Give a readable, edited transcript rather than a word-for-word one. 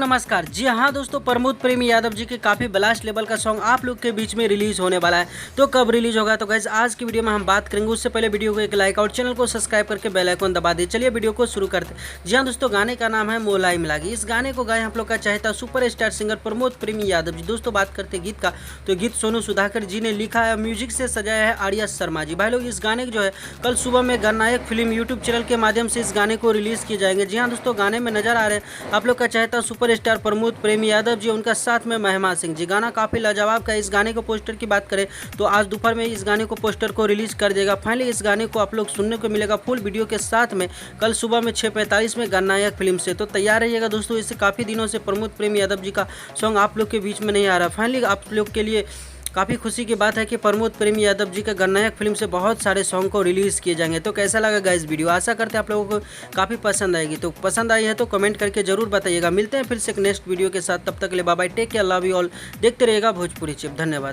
नमस्कार। जी हाँ दोस्तों, प्रमोद प्रेमी यादव जी के काफ़ी ब्लास्ट लेवल का सॉन्ग आप लोग के बीच में रिलीज होने वाला है। तो कब रिलीज होगा, तो गाइस आज की वीडियो में हम बात करेंगे। उससे पहले वीडियो को एक लाइक और चैनल को सब्सक्राइब करके बेल आइकन दबा दें। चलिए वीडियो को शुरू करते हैं। जी हाँ दोस्तों, गाने का नाम है मोलाई मिलागी। इस गाने को गाए आप लोग का चाहता सुपर स्टार सिंगर प्रमोद प्रेमी यादव जी। दोस्तों बात करते हैं गीत का, तो गीत सोनू सुधाकर जी ने लिखा है, म्यूजिक से सजाया है आर्या शर्मा जी। भाई लोग इस गाने जो है कल सुबह में गणनायक फिल्म यूट्यूब चैनल के माध्यम से इस गाने को रिलीज किए जाएंगे। जी हाँ दोस्तों, गाने में नजर आ रहे हैं आप लोग का चाहता सुपरस्टार प्रमोद प्रेमी यादव जी, उनका साथ में महिमा सिंह जी। गाना काफ़ी लाजवाब का। इस गाने को पोस्टर की बात करें तो आज दोपहर में इस गाने को पोस्टर को रिलीज कर देगा। फाइनली इस गाने को आप लोग सुनने को मिलेगा फुल वीडियो के साथ में कल सुबह में 6:45 में गणनायक फिल्म से। तो तैयार रहिएगा दोस्तों, इससे काफ़ी दिनों से प्रमोद प्रेमी यादव जी का सॉन्ग आप लोग के बीच में नहीं आ रहा। फाइनली आप लोग के लिए काफ़ी खुशी की बात है कि प्रमोद प्रेमी यादव जी का गणनायक फिल्म से बहुत सारे सॉन्ग को रिलीज़ किए जाएंगे। तो कैसा लगा गाइस वीडियो, आशा करते हैं आप लोगों को काफ़ी पसंद आएगी। तो पसंद आई है तो कमेंट करके जरूर बताइएगा। मिलते हैं फिर से एक नेक्स्ट वीडियो के साथ, तब तक के लिए bye bye, take care, love you all. देखते रहिएगा भोजपुरी चिप। धन्यवाद।